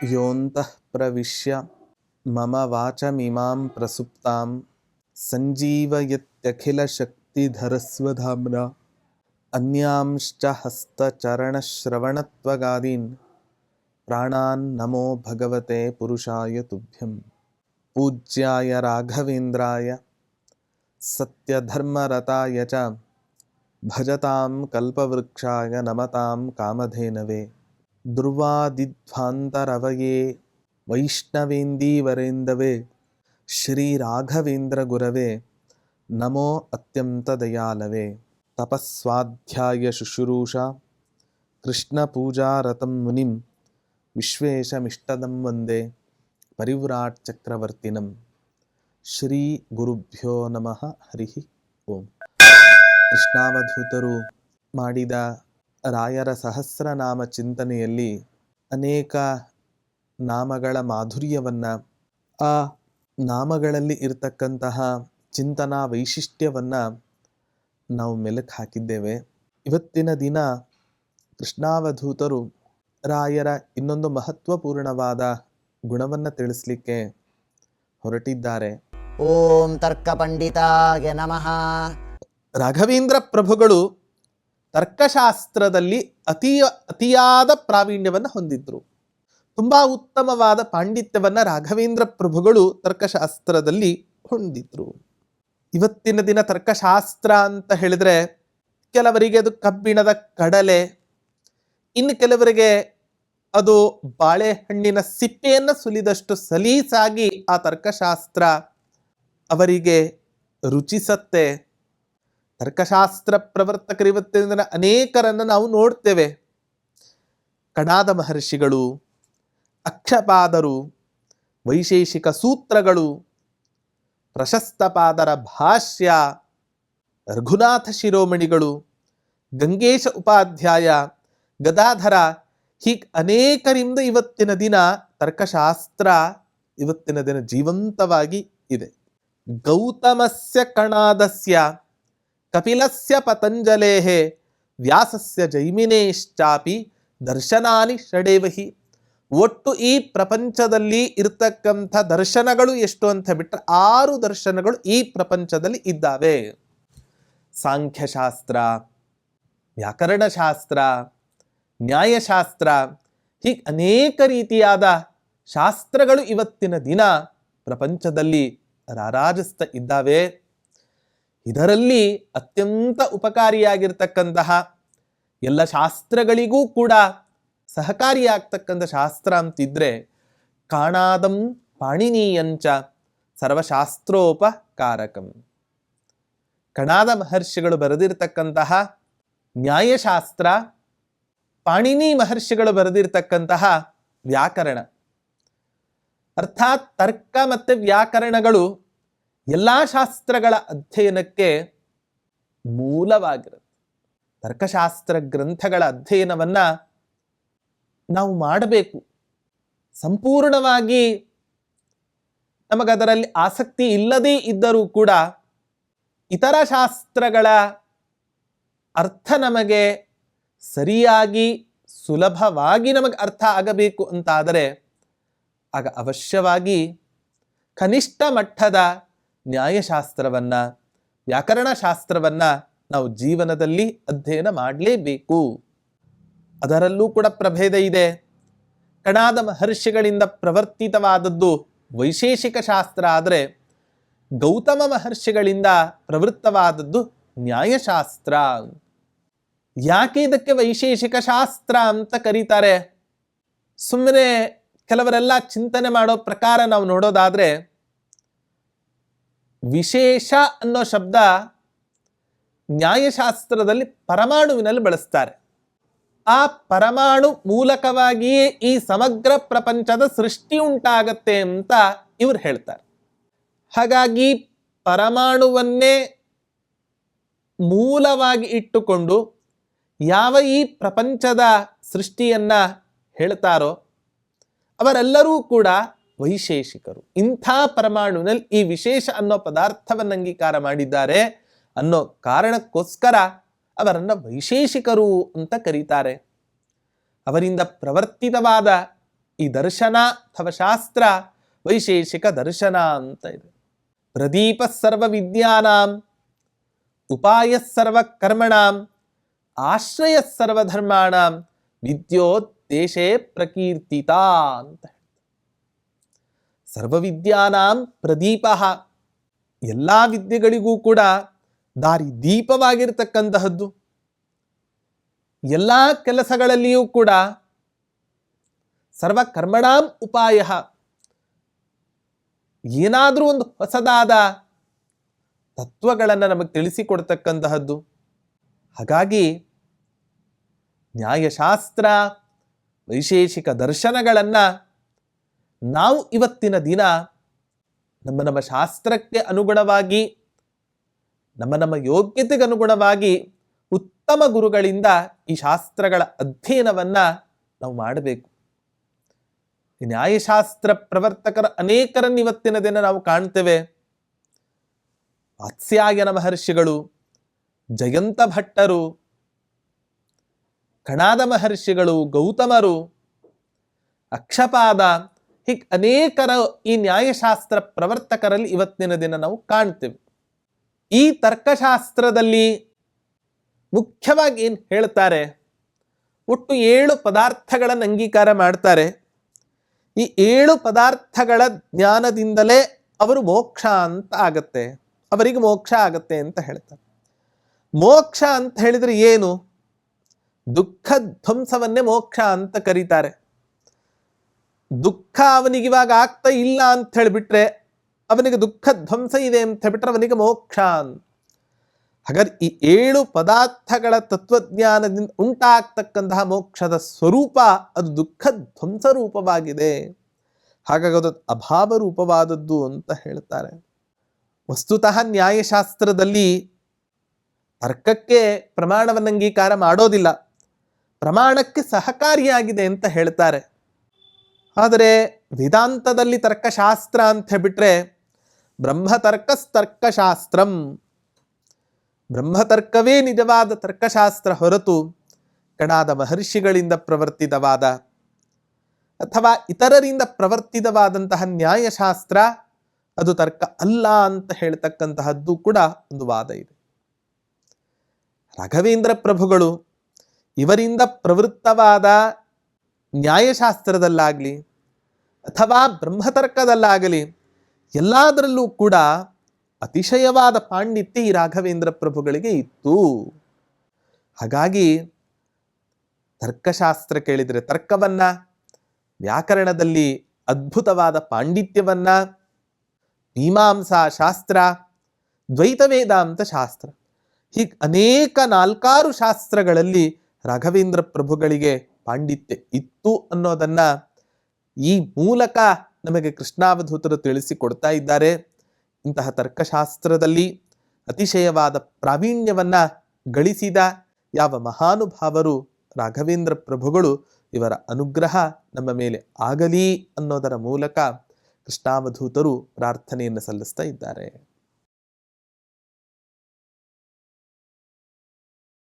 ಯೋಂತಃ ಪ್ರವಿಶ್ಯ ಮಮ ವಾಚಮಿಮಾಂ ಪ್ರಸುಪ್ತಾಂ ಸಂಜೀವಯತ್ಯಖಿಲಶಕ್ತಿಧರಸ್ವಧಾಮ್ನಾ ಅನ್ಯಾಂಶ್ಚ ಹಸ್ತಚರಣಶ್ರವಣತ್ವಗಾದೀನ್ ಪ್ರಾಣಾನ್ ನಮೋ ಭಗವತೆ ಪುರುಷಾಯ ತುಭ್ಯಂ. ಪೂಜ್ಯಾಯ ರಾಘವೇಂದ್ರಾಯ ಸತ್ಯಧರ್ಮರತಾಯ ಚ ಭಜತಾಂ ಕಲ್ಪವೃಕ್ಷಾಯ ನಮತಾಂ ಕಾಮಧೇನವೇ. ದುರ್ವಾದಿಧ್ವಾಂತರವಯೇ ವೈಷ್ಣವೇಂದೀವರೇಂದವೇ ಶ್ರೀರಾಘವೇಂದ್ರ ಗುರವೇ ನಮೋ ಅತ್ಯಂತ ದಯಾಲವೇ. ತಪಸ್ವಾಧ್ಯಾಯ ಶುಶ್ರೂಷಾ ಕೃಷ್ಣ ಪೂಜಾರತಂ ಮುನಿಂ ವಿಶ್ವೇಶಮಿಷ್ಟದಂ ವಂದೇ ಪರಿವ್ರಾಟ್ ಚಕ್ರವರ್ತಿನಂ. ಶ್ರೀ ಗುರುಭ್ಯೋ ನಮಃ. ಹರಿ ಓಂ. ಕೃಷ್ಣಾವಧೂತರು ಮಾಡಿದ ರಾಯರ ಸಹಸ್ರನಾಮ ಚಿಂತನೆಯಲ್ಲಿ ಅನೇಕ ನಾಮಗಳ ಮಾಧುರ್ಯವನ್ನು, ಆ ನಾಮಗಳಲ್ಲಿ ಇರತಕ್ಕಂತಹ ಚಿಂತನಾ ವೈಶಿಷ್ಟ್ಯವನ್ನು ನಾವು ಮೆಲುಕು ಹಾಕಿದ್ದೇವೆ. ಇವತ್ತಿನ ದಿನ ಕೃಷ್ಣಾವಧೂತರು ರಾಯರ ಇನ್ನೊಂದು ಮಹತ್ವಪೂರ್ಣವಾದ ಗುಣವನ್ನು ತಿಳಿಸ್ಲಿಕ್ಕೆ ಹೊರಟಿದ್ದಾರೆ. ಓಂ ತರ್ಕ ಪಂಡಿತಾಯ ನಮಃ. ರಾಘವೇಂದ್ರ ಪ್ರಭುಗಳು ತರ್ಕಶಾಸ್ತ್ರದಲ್ಲಿ ಅತಿಯಾದ ಪ್ರಾವೀಣ್ಯವನ್ನು ಹೊಂದಿದ್ರು. ತುಂಬ ಉತ್ತಮವಾದ ಪಾಂಡಿತ್ಯವನ್ನು ರಾಘವೇಂದ್ರ ಪ್ರಭುಗಳು ತರ್ಕಶಾಸ್ತ್ರದಲ್ಲಿ ಹೊಂದಿದ್ರು. ಇವತ್ತಿನ ದಿನ ತರ್ಕಶಾಸ್ತ್ರ ಅಂತ ಹೇಳಿದ್ರೆ ಕೆಲವರಿಗೆ ಅದು ಕಬ್ಬಿಣದ ಕಡಲೆ, ಇನ್ನು ಕೆಲವರಿಗೆ ಅದು ಬಾಳೆಹಣ್ಣಿನ ಸಿಪ್ಪೆಯನ್ನು ಸುಲಿದಷ್ಟು ಸಲೀಸಾಗಿ ಆ ತರ್ಕಶಾಸ್ತ್ರ ಅವರಿಗೆ ರುಚಿಸತ್ತೆ. ತರ್ಕಶಾಸ್ತ್ರ ಪ್ರವರ್ತಕರು ಇವತ್ತಿನ ದಿನ ಅನೇಕರನ್ನು ನಾವು ನೋಡ್ತೇವೆ. ಕಣಾದ ಮಹರ್ಷಿಗಳು, ಅಕ್ಷಪಾದರು, ವೈಶೇಷಿಕ ಸೂತ್ರಗಳು, ಪ್ರಶಸ್ತಪಾದರ ಭಾಷ್ಯ, ರಘುನಾಥ ಶಿರೋಮಣಿಗಳು, ಗಂಗೇಶ ಉಪಾಧ್ಯಾಯ, ಗದಾಧರ, ಹೀಗೆ ಅನೇಕರಿಂದ ಇವತ್ತಿನ ದಿನ ತರ್ಕಶಾಸ್ತ್ರ ಇವತ್ತಿನ ದಿನ ಜೀವಂತವಾಗಿ ಇದೆ. ಗೌತಮಸ್ಯ ಕಣಾದಸ್ಯ ಕಪಿಲಸ್ಯ ಪತಂಜಲೇಃ ವ್ಯಾಸಸ್ಯ ಜೈಮಿನೇಶ್ಚಾಪಿ ದರ್ಶನಾನಿ ಷಡೇವಹಿ. ಒಟ್ಟು ಈ ಪ್ರಪಂಚದಲ್ಲಿ ಇರ್ತಕ್ಕಂಥ ದರ್ಶನಗಳು ಎಷ್ಟು ಅಂತ ಬಿಟ್ಟರೆ 6 ದರ್ಶನಗಳು ಈ ಪ್ರಪಂಚದಲ್ಲಿ ಇದ್ದಾವೆ. ಸಾಂಖ್ಯಶಾಸ್ತ್ರ, ವ್ಯಾಕರಣಶಾಸ್ತ್ರ, ನ್ಯಾಯಶಾಸ್ತ್ರ, ಹೀಗೆ ಅನೇಕ ರೀತಿಯಾದ ಶಾಸ್ತ್ರಗಳು ಇವತ್ತಿನ ದಿನ ಪ್ರಪಂಚದಲ್ಲಿ ರಾರಾಜಿಸ್ತಾ ಇದ್ದಾವೆ. ಇದರಲ್ಲಿ ಅತ್ಯಂತ ಉಪಕಾರಿಯಾಗಿರ್ತಕ್ಕಂತಹ ಎಲ್ಲ ಶಾಸ್ತ್ರಗಳಿಗೂ ಕೂಡ ಸಹಕಾರಿಯಾಗ್ತಕ್ಕಂಥ ಶಾಸ್ತ್ರ ಅಂತಿದ್ರೆ ಕಾಣಾದಂ ಪಾಣಿನೀಯಂಚ ಸರ್ವಶಾಸ್ತ್ರೋಪಕಾರಕಂ. ಕಣಾದ ಮಹರ್ಷಿಗಳು ಬರೆದಿರ್ತಕ್ಕಂತಹ ನ್ಯಾಯಶಾಸ್ತ್ರ, ಪಾಣಿನಿ ಮಹರ್ಷಿಗಳು ಬರೆದಿರ್ತಕ್ಕಂತಹ ವ್ಯಾಕರಣ, ಅರ್ಥಾತ್ ತರ್ಕ ಮತ್ತು ವ್ಯಾಕರಣಗಳು ಎಲ್ಲ ಶಾಸ್ತ್ರಗಳ ಅಧ್ಯಯನಕ್ಕೆ ಮೂಲವಾಗಿರುತ್ತೆ. ತರ್ಕಶಾಸ್ತ್ರ ಗ್ರಂಥಗಳ ಅಧ್ಯಯನವನ್ನು ನಾವು ಮಾಡಬೇಕು. ಸಂಪೂರ್ಣವಾಗಿ ನಮಗದರಲ್ಲಿ ಆಸಕ್ತಿ ಇಲ್ಲದೇ ಇದ್ದರೂ ಕೂಡ ಇತರ ಶಾಸ್ತ್ರಗಳ ಅರ್ಥ ನಮಗೆ ಸರಿಯಾಗಿ ಸುಲಭವಾಗಿ ನಮಗೆ ಅರ್ಥ ಆಗಬೇಕು ಅಂತಾದರೆ ಆಗ ಅವಶ್ಯವಾಗಿ ಕನಿಷ್ಠ ಮಟ್ಟದ ನ್ಯಾಯಶಾಸ್ತ್ರವನ್ನು, ವ್ಯಾಕರಣಶಾಸ್ತ್ರವನ್ನು ನಾವು ಜೀವನದಲ್ಲಿ ಅಧ್ಯಯನ ಮಾಡಲೇಬೇಕು. ಅದರಲ್ಲೂ ಕೂಡ ಪ್ರಭೇದ ಇದೆ. ಕಣಾದ ಮಹರ್ಷಿಗಳಿಂದ ಪ್ರವರ್ತಿತವಾದದ್ದು ವೈಶೇಷಿಕ ಶಾಸ್ತ್ರ ಆದರೆ ಗೌತಮ ಮಹರ್ಷಿಗಳಿಂದ ಪ್ರವೃತ್ತವಾದದ್ದು ನ್ಯಾಯಶಾಸ್ತ್ರ. ಯಾಕೆ ಇದಕ್ಕೆ ವೈಶೇಷಿಕ ಶಾಸ್ತ್ರ ಅಂತ ಕರೀತಾರೆ? ಸುಮ್ಮನೆ ಕೆಲವರೆಲ್ಲ ಚಿಂತನೆ ಮಾಡೋ ಪ್ರಕಾರ ನಾವು ನೋಡೋದಾದ್ರೆ ವಿಶೇಷ ಅನ್ನೋ ಶಬ್ದ ನ್ಯಾಯಶಾಸ್ತ್ರದಲ್ಲಿ ಪರಮಾಣುವಿನಲ್ಲಿ ಬಳಸ್ತಾರೆ. ಆ ಪರಮಾಣು ಮೂಲಕವಾಗಿಯೇ ಈ ಸಮಗ್ರ ಪ್ರಪಂಚದ ಸೃಷ್ಟಿ ಉಂಟಾಗತ್ತೆ ಅಂತ ಇವರು ಹೇಳ್ತಾರೆ. ಹಾಗಾಗಿ ಪರಮಾಣುವನ್ನೇ ಮೂಲವಾಗಿ ಇಟ್ಟುಕೊಂಡು ಯಾವ ಈ ಪ್ರಪಂಚದ ಸೃಷ್ಟಿಯನ್ನ ಹೇಳ್ತಾರೋ ಅವರೆಲ್ಲರೂ ಕೂಡ ವೈಶೇಷಿಕರು. ಇಂಥ ಪರಮಾಣುವಿನಲ್ಲಿ ಈ ವಿಶೇಷ ಅನ್ನೋ ಪದಾರ್ಥವನ್ನು ಅಂಗೀಕಾರ ಮಾಡಿದ್ದಾರೆ ಅನ್ನೋ ಕಾರಣಕ್ಕೋಸ್ಕರ ಅವರನ್ನು ವೈಶೇಷಿಕರು ಅಂತ ಕರೀತಾರೆ. ಅವರಿಂದ ಪ್ರವರ್ತಿತವಾದ ಈ ದರ್ಶನ ಅಥವಾ ಶಾಸ್ತ್ರ ವೈಶೇಷಿಕ ದರ್ಶನ ಅಂತ ಇದೆ. ಪ್ರದೀಪ ಸರ್ವ ವಿದ್ಯಾನಾಂ, ಉಪಾಯ ಸರ್ವ ಕರ್ಮಣಾಂ, ಆಶ್ರಯ ಸರ್ವಧರ್ಮಾಣಾಂ, ವಿದ್ಯೋದ್ದೇಶೇ ಪ್ರಕೀರ್ತಿತ ಅಂತ. ಸರ್ವವಿದ್ಯಾನಾಂ ಪ್ರದೀಪ, ಎಲ್ಲ ವಿದ್ಯೆಗಳಿಗೂ ಕೂಡ ದಾರಿ ದೀಪವಾಗಿರ್ತಕ್ಕಂತಹದ್ದು. ಎಲ್ಲ ಕೆಲಸಗಳಲ್ಲಿಯೂ ಕೂಡ ಸರ್ವಕರ್ಮಣಾಂ ಉಪಾಯ, ಏನಾದರೂ ಒಂದು ಹೊಸದಾದ ತತ್ವಗಳನ್ನು ನಮಗೆ ತಿಳಿಸಿಕೊಡ್ತಕ್ಕಂತಹದ್ದು. ಹಾಗಾಗಿ ನ್ಯಾಯಶಾಸ್ತ್ರ ವೈಶೇಷಿಕ ದರ್ಶನಗಳನ್ನು ನಾವು ಇವತ್ತಿನ ದಿನ ನಮ್ಮ ಶಾಸ್ತ್ರಕ್ಕೆ ಅನುಗುಣವಾಗಿ, ನಮ್ಮ ಯೋಗ್ಯತೆಗೆ ಅನುಗುಣವಾಗಿ ಉತ್ತಮ ಗುರುಗಳಿಂದ ಈ ಶಾಸ್ತ್ರಗಳ ಅಧ್ಯಯನವನ್ನು ನಾವು ಮಾಡಬೇಕು. ಈ ನ್ಯಾಯಶಾಸ್ತ್ರ ಪ್ರವರ್ತಕರ ಅನೇಕರನ್ನು ಇವತ್ತಿನ ದಿನ ನಾವು ಕಾಣ್ತೇವೆ. ವಾತ್ಸ್ಯಾಯನ ಮಹರ್ಷಿಗಳು, ಜಯಂತ ಭಟ್ಟರು, ಕಣಾದ ಮಹರ್ಷಿಗಳು, ಗೌತಮರು, ಅಕ್ಷಪಾದ, ಹೀಗೆ ಅನೇಕರ ಈ ನ್ಯಾಯಶಾಸ್ತ್ರ ಪ್ರವರ್ತಕರಲ್ಲಿ ಇವತ್ತಿನ ದಿನ ನಾವು ಕಾಣ್ತೇವೆ. ಈ ತರ್ಕಶಾಸ್ತ್ರದಲ್ಲಿ ಮುಖ್ಯವಾಗಿ ಏನು ಹೇಳ್ತಾರೆ, ಒಟ್ಟು 7 ಪದಾರ್ಥಗಳನ್ನು ಅಂಗೀಕಾರ ಮಾಡ್ತಾರೆ. ಈ 7 ಪದಾರ್ಥಗಳ ಜ್ಞಾನದಿಂದಲೇ ಅವರು ಮೋಕ್ಷ ಅಂತ ಆಗತ್ತೆ, ಅವರಿಗೆ ಮೋಕ್ಷ ಆಗತ್ತೆ ಅಂತ ಹೇಳ್ತಾರೆ. ಮೋಕ್ಷ ಅಂತ ಹೇಳಿದ್ರೆ ಏನು? ದುಃಖ ಧ್ವಂಸವನ್ನೇ ಮೋಕ್ಷ ಅಂತ ಕರೀತಾರೆ. ದುಃಖ ಅವನಿಗಿವಾಗ ಆಗ್ತಾ ಇಲ್ಲ ಅಂತ ಹೇಳಿಬಿಟ್ರೆ, ಅವನಿಗೆ ದುಃಖ ಧ್ವಂಸ ಇದೆ ಅಂತ ಹೇಳ್ಬಿಟ್ರೆ ಅವನಿಗೆ ಮೋಕ್ಷ ಅಂತ. ಹಾಗಾದ್ರೆ ಈ 7 ಪದಾರ್ಥಗಳ ತತ್ವಜ್ಞಾನದಿಂದ ಉಂಟಾಗ್ತಕ್ಕಂತಹ ಮೋಕ್ಷದ ಸ್ವರೂಪ ಅದು ದುಃಖ ಧ್ವಂಸ ರೂಪವಾಗಿದೆ. ಹಾಗಾಗಿ ಅದು ಅಭಾವ ರೂಪವಾದದ್ದು ಅಂತ ಹೇಳ್ತಾರೆ. ವಸ್ತುತಃ ನ್ಯಾಯಶಾಸ್ತ್ರದಲ್ಲಿ ತರ್ಕಕ್ಕೆ ಪ್ರಮಾಣವನ್ನು ಅಂಗೀಕಾರ ಮಾಡೋದಿಲ್ಲ, ಪ್ರಮಾಣಕ್ಕೆ ಸಹಕಾರಿಯಾಗಿದೆ ಅಂತ ಹೇಳ್ತಾರೆ. ಆದರೆ ವೇದಾಂತದಲ್ಲಿ ತರ್ಕಶಾಸ್ತ್ರ ಅಂತ ಹೇಳ್ಬಿಟ್ರೆ ಬ್ರಹ್ಮತರ್ಕಸ್ತರ್ಕಶಾಸ್ತ್ರಂ, ಬ್ರಹ್ಮತರ್ಕವೇ ನಿಜವಾದ ತರ್ಕಶಾಸ್ತ್ರ ಹೊರತು ಕಣಾದ ಮಹರ್ಷಿಗಳಿಂದ ಪ್ರವರ್ತಿತವಾದ ಅಥವಾ ಇತರರಿಂದ ಪ್ರವರ್ತಿತವಾದಂತಹ ನ್ಯಾಯಶಾಸ್ತ್ರ ಅದು ತರ್ಕ ಅಲ್ಲ ಅಂತ ಹೇಳ್ತಕ್ಕಂತಹದ್ದು ಕೂಡ ಒಂದು ವಾದ ಇದೆ. ರಾಘವೇಂದ್ರ ಪ್ರಭುಗಳು ಇವರಿಂದ ಪ್ರವೃತ್ತವಾದ ನ್ಯಾಯಶಾಸ್ತ್ರದಲ್ಲಾಗಲಿ ಅಥವಾ ಬ್ರಹ್ಮತರ್ಕದಲ್ಲಾಗಲಿ ಎಲ್ಲದರಲ್ಲೂ ಕೂಡ ಅತಿಶಯವಾದ ಪಾಂಡಿತ್ಯ ಈ ರಾಘವೇಂದ್ರ ಪ್ರಭುಗಳಿಗೆ ಇತ್ತು. ಹಾಗಾಗಿ ತರ್ಕಶಾಸ್ತ್ರ ಕೇಳಿದರೆ ತರ್ಕವನ್ನ, ವ್ಯಾಕರಣದಲ್ಲಿ ಅದ್ಭುತವಾದ ಪಾಂಡಿತ್ಯವನ್ನ, ಮೀಮಾಂಸಾ ಶಾಸ್ತ್ರ, ದ್ವೈತ ವೇದಾಂತ ಶಾಸ್ತ್ರ, ಹೀಗೆ ಅನೇಕ 4 ಶಾಸ್ತ್ರಗಳಲ್ಲಿ ರಾಘವೇಂದ್ರ ಪ್ರಭುಗಳಿಗೆ ಪಾಂಡಿತ್ಯ ಇತ್ತು ಅನ್ನೋದನ್ನ ಈ ಮೂಲಕ ನಮಗೆ ಕೃಷ್ಣಾವಧೂತರು ತಿಳಿಸಿಕೊಡ್ತಾ ಇದ್ದಾರೆ. ಇಂತಹ ತರ್ಕಶಾಸ್ತ್ರದಲ್ಲಿ ಅತಿಶಯವಾದ ಪ್ರಾವೀಣ್ಯವನ್ನ ಗಳಿಸಿದ ಯಾವ ಮಹಾನುಭಾವರು ರಾಘವೇಂದ್ರ ಪ್ರಭುಗಳು, ಇವರ ಅನುಗ್ರಹ ನಮ್ಮ ಮೇಲೆ ಆಗಲಿ ಅನ್ನೋದರ ಮೂಲಕ ಕೃಷ್ಣಾವಧೂತರು ಪ್ರಾರ್ಥನೆಯನ್ನು ಸಲ್ಲಿಸ್ತಾ ಇದ್ದಾರೆ.